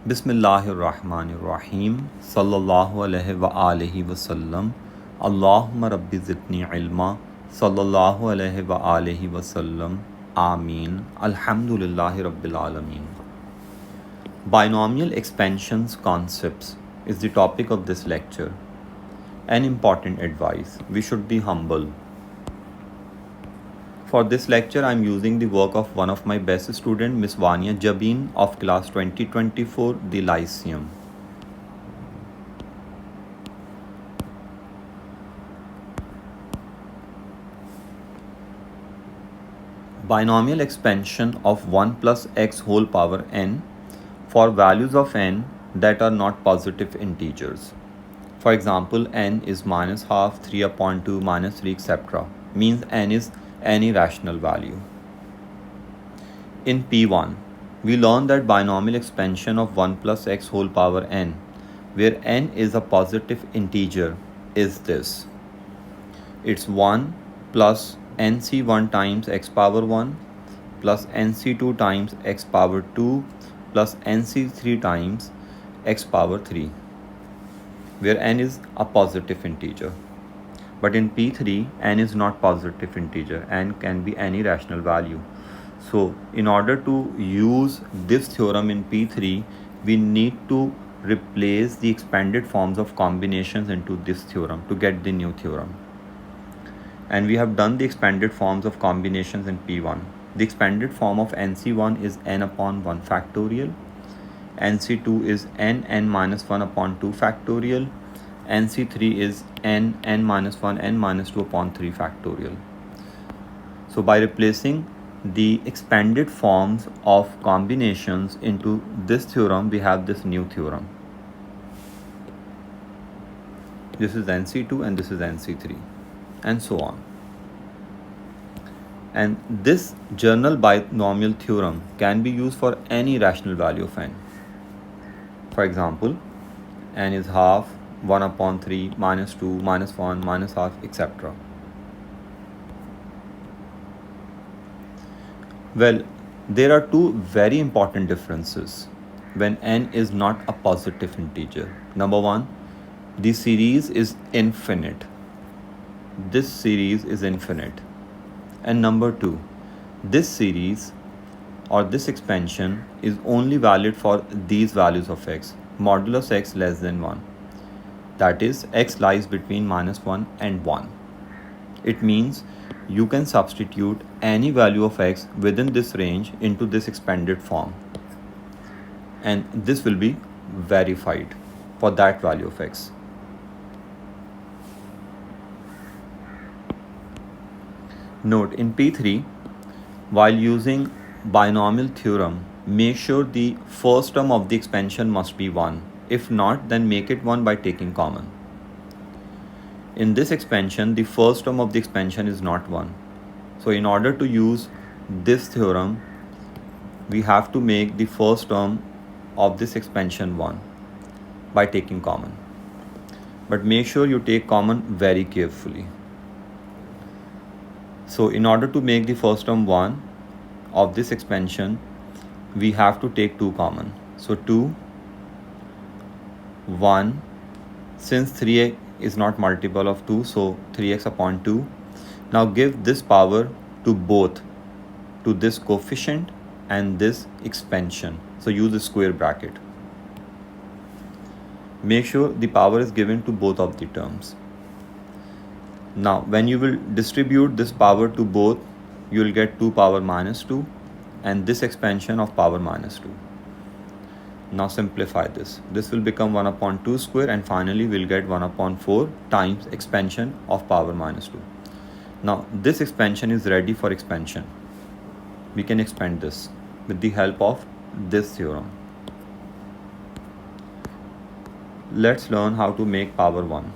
Bismillahirrahmanirrahim. Sallallahu alayhi wa alihi wa sallam. Allahumma rabbi zidni ilma. Sallallahu alayhi wa alihi wa sallam. Ameen. Alhamdulillahi rabbil alameen. Binomial expansions concepts is the topic of this lecture. An important advice: we should be humble. For this lecture, I am using the work of one of my best student, Miss Vania Jabin of class 2024, the Lyceum. Binomial expansion of 1 plus x whole power n for values of n that are not positive integers. For example, n is minus half, 3 upon 2, minus 3, etc. Means n is any rational value. In P1, we learn that binomial expansion of 1 plus x whole power n, where n is a positive integer, is this. It's 1 plus nc1 times x power 1 plus nc2 times x power 2 plus nc3 times x power 3, where n is a positive integer. But in P3, n is not positive integer, n can be any rational value. So in order to use this theorem in P3, we need to replace the expanded forms of combinations into this theorem to get the new theorem. And we have done the expanded forms of combinations in P1. The expanded form of nc1 is n upon 1 factorial, nc2 is n minus 1 upon 2 factorial, nc3 is n minus 1 n minus 2 upon 3 factorial. So by replacing the expanded forms of combinations into this theorem, we have this new theorem. This is nc2 and this is nc3, and so on. And this general binomial theorem can be used for any rational value of n. For example, n is half, 1 upon 3, minus 2, minus 1, minus half, etc. Well, there are two very important differences when n is not a positive integer. Number one, the series is infinite. This series is infinite. And number two, this series or this expansion is only valid for these values of x, modulus x less than 1. That is, x lies between minus 1 and 1. It means you can substitute any value of x within this range into this expanded form, and this will be verified for that value of x. Note, in P3, while using binomial theorem, make sure the first term of the expansion must be 1. If not, then make it 1 by taking common. In this expansion, the first term of the expansion is not 1. So in order to use this theorem, we have to make the first term of this expansion 1 by taking common. But make sure you take common very carefully. So in order to make the first term 1 of this expansion, we have to take 2 common. So 2, 1, since 3x is not multiple of 2, so 3x upon 2. Now give this power to both, to this coefficient and this expansion. So use the square bracket. Make sure the power is given to both of the terms. Now when you will distribute this power to both, you will get 2 power minus 2 and this expansion of power minus 2. Now simplify this. This will become 1 upon 2 square, and finally we'll get 1 upon 4 times expansion of power minus 2. Now this expansion is ready for expansion. We can expand this with the help of this theorem. Let's learn how to make power 1.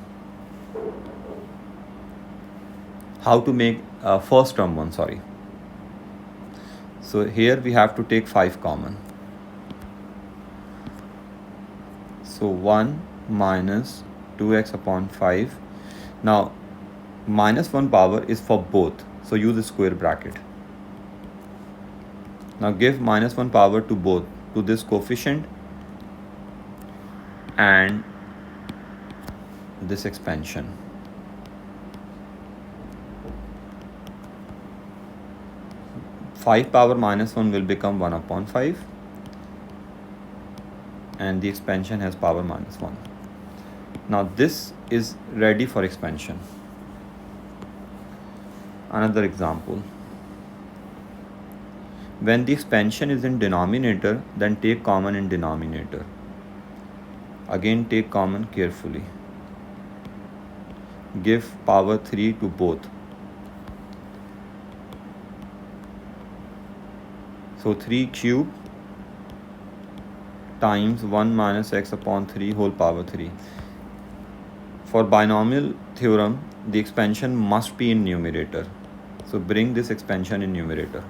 How to make first term 1, sorry. So here we have to take 5 common. So 1 minus 2x upon 5. Now minus 1 power is for both, so use the square bracket. Now give minus 1 power to both, to this coefficient and this expansion. Five power minus 1 will become 1 upon 5, and the expansion has power minus 1. Now this is ready for expansion. Another example. When the expansion is in denominator, then take common in denominator. Again, take common carefully. Give power 3 to both. So 3 cube times 1 minus x upon 3 whole power 3. For binomial theorem, the expansion must be in numerator. So bring this expansion in numerator.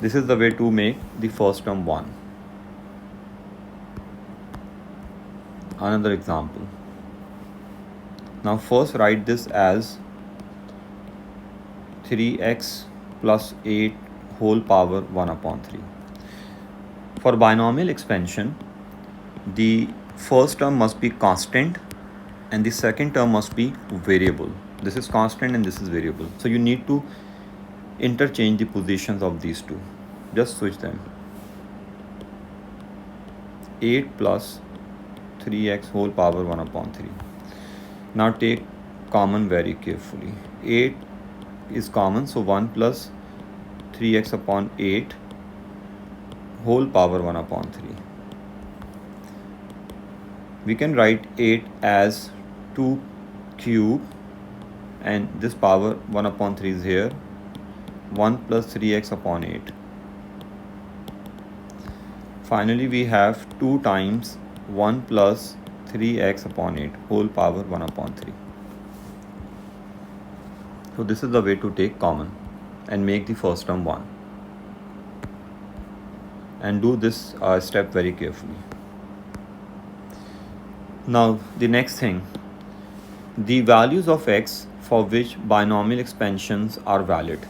This is the way to make the first term 1. Another example. Now first write this as 3x plus 8 whole power 1 upon 3. For binomial expansion, the first term must be constant and the second term must be variable. This is constant and this is variable. So you need to interchange the positions of these two. Just switch them. 8 plus 3x whole power 1 upon 3. Now take common very carefully. 8 is common, so 1 plus 3x upon 8 whole power 1 upon 3. We can write 8 as 2 cube, and this power 1 upon 3 is here. 1 plus 3x upon 8. Finally, we have 2 times 1 plus 3x upon 8 whole power 1 upon 3. So this is the way to take common and make the first term 1. And do this step very carefully. Now the next thing, the values of x for which binomial expansions are valid.